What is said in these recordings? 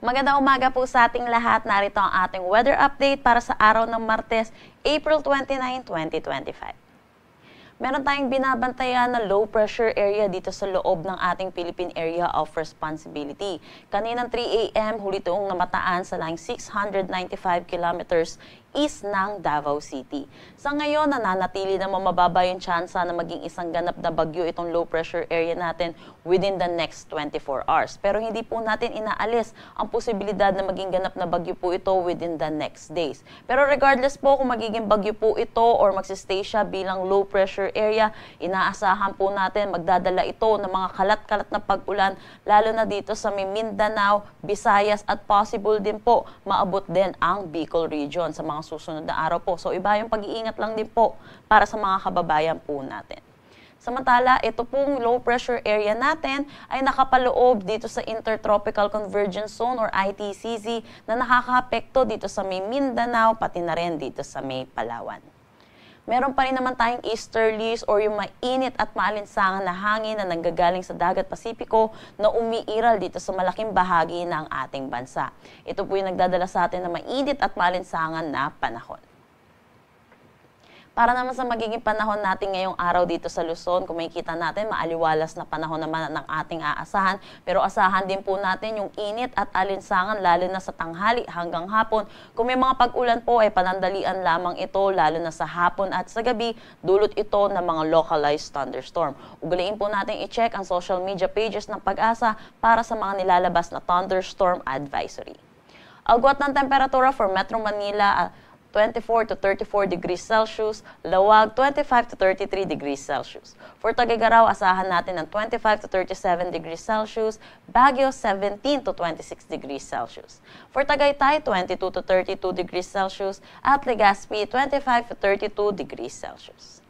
Magandang umaga po sa ating lahat. Narito ang ating weather update para sa araw ng Martes, April 29, 2025. Meron tayong binabantayan na low pressure area dito sa loob ng ating Philippine Area of Responsibility. Kaninang 3 a.m. huli itong namataan sa line 695 kilometers east ng Davao City. Sa ngayon, nananatili na mababa yung tsansa na maging isang ganap na bagyo itong low pressure area natin within the next 24 hours. Pero hindi po natin inaalis ang posibilidad na maging ganap na bagyo po ito within the next days. Pero regardless po kung magiging bagyo po ito or magsistay siya bilang low pressure area, inaasahan po natin magdadala ito ng mga kalat-kalat na pag-ulan lalo na dito sa Mindanao, Visayas at possible din po maabot din ang Bicol region sa mga susunod na araw po. So iba yung pag-iingat lang din po para sa mga kababayan po natin. Samantala, ito pong low pressure area natin ay nakapaloob dito sa Intertropical Convergence Zone or ITCZ na nakakaapekto dito sa may Mindanao pati na rin dito sa may Palawan. Meron pa rin naman tayong easterlies or yung mainit at maalinsangan na hangin na nanggagaling sa dagat Pasipiko na umiiral dito sa malaking bahagi ng ating bansa. Ito po yung nagdadala sa atin na mainit at maalinsangan na panahon. Para naman sa magiging panahon natin ngayong araw dito sa Luzon, kung makikita natin, maaliwalas na panahon naman ng ating aasahan. Pero asahan din po natin yung init at alinsangan lalo na sa tanghali hanggang hapon. Kung may mga pag-ulan po ay panandalian lamang ito lalo na sa hapon at sa gabi, dulot ito ng mga localized thunderstorm. Ugaliin po natin i-check ang social media pages ng Pag-asa para sa mga nilalabas na thunderstorm advisory. Agwat ng temperatura for Metro Manila, 24 to 34 degrees Celsius, Lawag 25 to 33 degrees Celsius. For Tagigaraw, asahan natin ng 25 to 37 degrees Celsius, Baguio 17 to 26 degrees Celsius. For Tagaytay, 22 to 32 degrees Celsius, at Legazpi 25 to 32 degrees Celsius.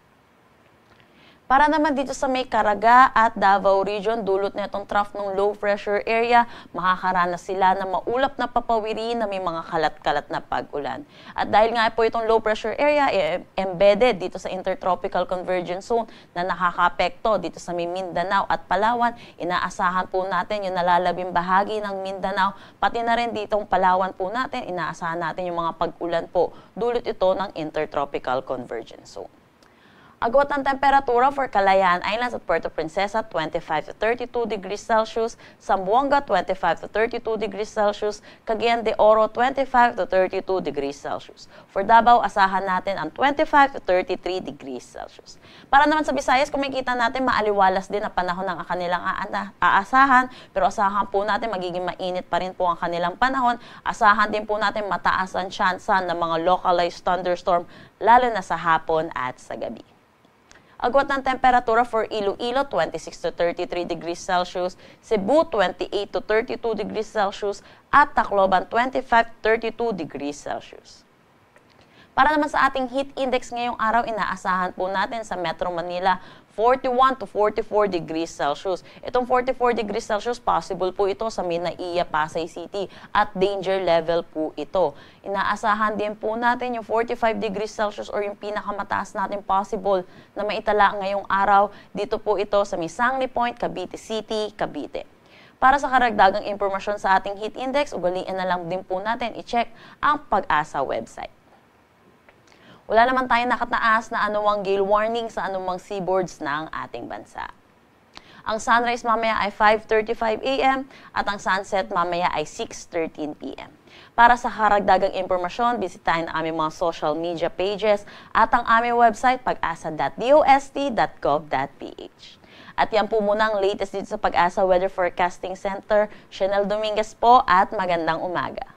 Para naman dito sa may Caraga at Davao region, dulot na itong trough ng low pressure area, makakaranas sila ng maulap na papawiri na may mga kalat-kalat na pag-ulan. At dahil nga po itong low pressure area, embedded dito sa Intertropical Convergence Zone na nakakaapekto dito sa may Mindanao at Palawan, inaasahan po natin yung nalalabing bahagi ng Mindanao, pati na rin ditong Palawan po natin, inaasahan natin yung mga pag-ulan po, dulot ito ng Intertropical Convergence Zone. Agwat ng temperatura for Calayan Islands at Puerto Princesa, 25 to 32 degrees Celsius, Zamboanga, 25 to 32 degrees Celsius, Cagayan de Oro, 25 to 32 degrees Celsius. For Davao, asahan natin ang 25 to 33 degrees Celsius. Para naman sa Visayas, kung makikita natin, maaliwalas din ang panahon ng kanilang aasahan, pero asahan po natin magiging mainit pa rin po ang kanilang panahon. Asahan din po natin mataas ang tsansa ng mga localized thunderstorm, lalo na sa hapon at sa gabi. Agwat ng temperatura for Iloilo, 26 to 33 degrees Celsius, Cebu, 28 to 32 degrees Celsius, at Tacloban, 25 to 32 degrees Celsius. Para naman sa ating heat index ngayong araw, inaasahan po natin sa Metro Manila, 41 to 44 degrees Celsius. Itong 44 degrees Celsius, possible po ito sa Minaiya, Pasay City at danger level po ito. Inaasahan din po natin yung 45 degrees Celsius or yung pinakamataas natin possible na maitala ngayong araw. Dito po ito sa Misangli Point, Cavite City, Cavite. Para sa karagdagang impormasyon sa ating heat index, ugaliin na lang din po natin i-check ang Pag-asa website. Wala naman tayong nakataas na anumang gale warning sa anumang seaboards ng ating bansa. Ang sunrise mamaya ay 5:35 a.m. at ang sunset mamaya ay 6:13 p.m. Para sa karagdagang impormasyon, bisitahin ang aming mga social media pages at ang aming website pag-asa.dost.gov.ph. At yan po muna ang latest dito sa Pag-asa Weather Forecasting Center. Chanel Dominguez po at magandang umaga.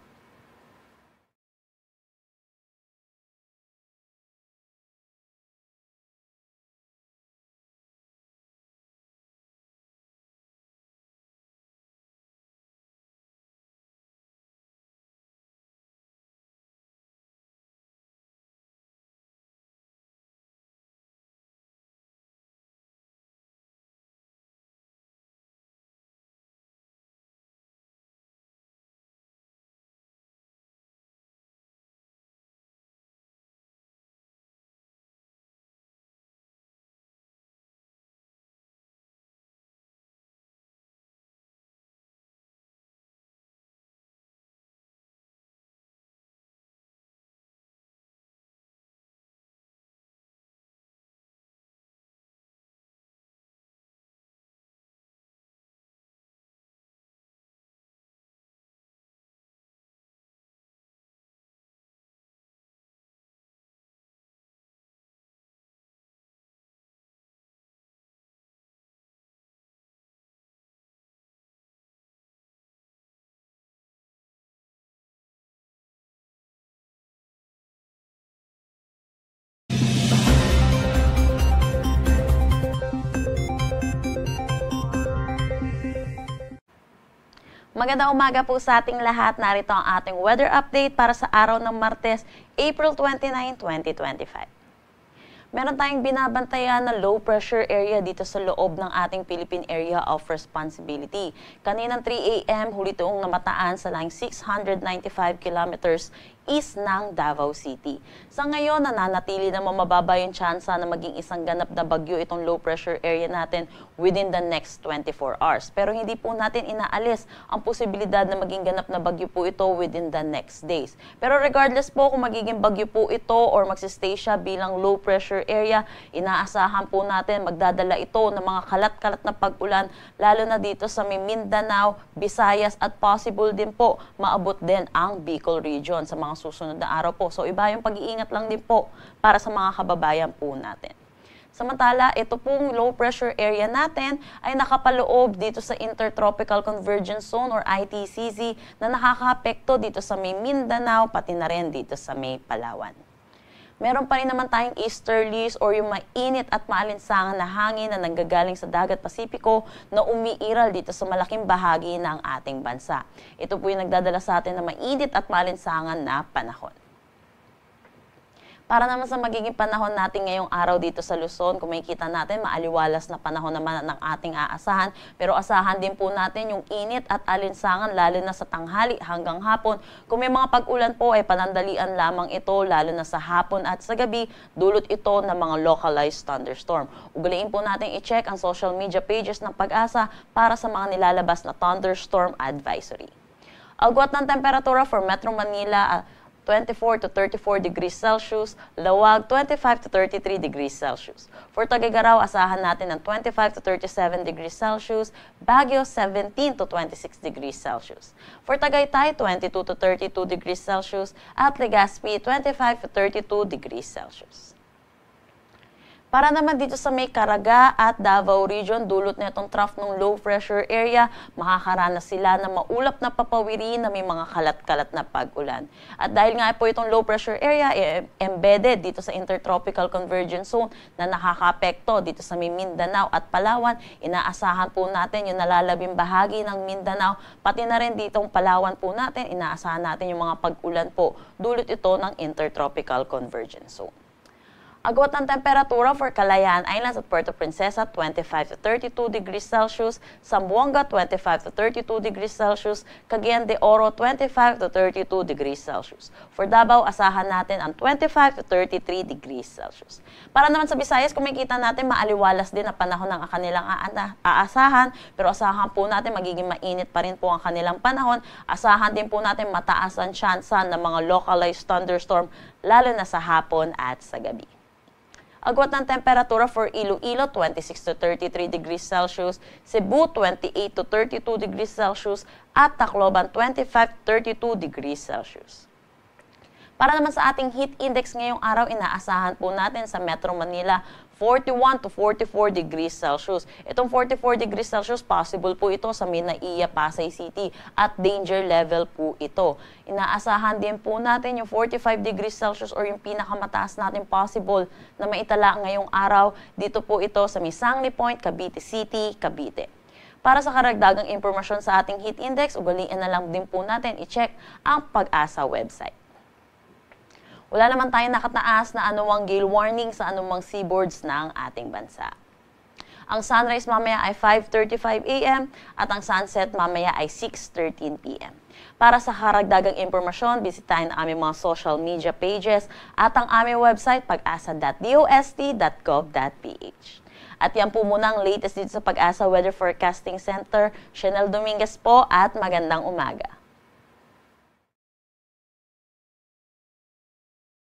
Magandang umaga po sa ating lahat. Narito ang ating weather update para sa araw ng Martes, April 29, 2025. Meron tayong binabantayan na low pressure area dito sa loob ng ating Philippine Area of Responsibility. Kaninang 3 a.m. huli itong namataan sa line 695 kilometers east ng Davao City. Sa ngayon, nananatili na mababa yung tsansa na maging isang ganap na bagyo itong low pressure area natin within the next 24 hours. Pero hindi po natin inaalis ang posibilidad na maging ganap na bagyo po ito within the next days. Pero regardless po kung magiging bagyo po ito or magsistay siya bilang low pressure area, inaasahan po natin magdadala ito ng mga kalat-kalat na pag-ulan lalo na dito sa Mindanao, Visayas at possible din po maabot din ang Bicol region sa mga susunod na araw po. So iba yung pag-iingat lang din po para sa mga kababayan po natin. Samantala, ito pong low pressure area natin ay nakapaloob dito sa Intertropical Convergence Zone or ITCZ na nakakaapekto dito sa may Mindanao pati na rin dito sa may Palawan. Meron pa rin naman tayong easterlies or yung mainit at maalinsangan na hangin na nanggagaling sa dagat Pasipiko na umiiral dito sa malaking bahagi ng ating bansa. Ito po yung nagdadala sa atin na mainit at maalinsangan na panahon. Para naman sa magiging panahon natin ngayong araw dito sa Luzon, kung makikita natin, maaliwalas na panahon naman ng ating aasahan. Pero asahan din po natin yung init at alinsangan lalo na sa tanghali hanggang hapon. Kung may mga pag-ulan po ay panandalian lamang ito lalo na sa hapon at sa gabi, dulot ito ng mga localized thunderstorm. Ugaliin po natin i-check ang social media pages ng Pag-asa para sa mga nilalabas na thunderstorm advisory. Agwat ng temperatura for Metro Manila, 24 to 34 degrees Celsius, Lawag 25 to 33 degrees Celsius. For Tagigaraw, asahan natin ng 25 to 37 degrees Celsius, Baguio 17 to 26 degrees Celsius. For Tagaytay, 22 to 32 degrees Celsius, at Legazpi 25 to 32 degrees Celsius. Para naman dito sa may Caraga at Davao region, dulot na itong trough ng low pressure area, makakaranas sila ng maulap na papawiri na may mga kalat-kalat na pag-ulan. At dahil nga po itong low pressure area, embedded dito sa Intertropical Convergence Zone na nakakaapekto dito sa may Mindanao at Palawan, inaasahan po natin yung nalalabing bahagi ng Mindanao, pati na rin ditong Palawan po natin, inaasahan natin yung mga pag-ulan po, dulot ito ng Intertropical Convergence Zone. Agwat ng temperatura for Calayan Islands at Puerto Princesa, 25 to 32 degrees Celsius, Zamboanga, 25 to 32 degrees Celsius, Cagayan de Oro, 25 to 32 degrees Celsius. For Davao, asahan natin ang 25 to 33 degrees Celsius. Para naman sa Visayas, kung makikita natin, maaliwalas din ang panahon ng kanilang aasahan, pero asahan po natin magiging mainit pa rin po ang kanilang panahon. Asahan din po natin mataas ang tsansa ng mga localized thunderstorm, lalo na sa hapon at sa gabi. Agwat ng temperatura for Iloilo, 26 to 33 degrees Celsius, Cebu, 28 to 32 degrees Celsius, at Tacloban, 25 to 32 degrees Celsius. Para naman sa ating heat index ngayong araw, inaasahan po natin sa Metro Manila, 41 to 44 degrees Celsius. Itong 44 degrees Celsius, possible po ito sa Minaiya, Pasay City at danger level po ito. Inaasahan din po natin yung 45 degrees Celsius or yung pinakamataas natin possible na maitala ngayong araw. Dito po ito sa Misangli Point, Cavite City, Cavite. Para sa karagdagang impormasyon sa ating heat index, ugaliin na lang din po natin i-check ang Pag-asa website. Wala naman tayong nakataas na anumang gale warning sa anumang seaboards ng ating bansa. Ang sunrise mamaya ay 5:35 a.m. at ang sunset mamaya ay 6:13 p.m. Para sa karagdagang impormasyon, bisitahin ang aming mga social media pages at ang aming website pag-asa.dost.gov.ph. At yan po muna ang latest dito sa Pag-asa Weather Forecasting Center. Chanel Dominguez po at magandang umaga.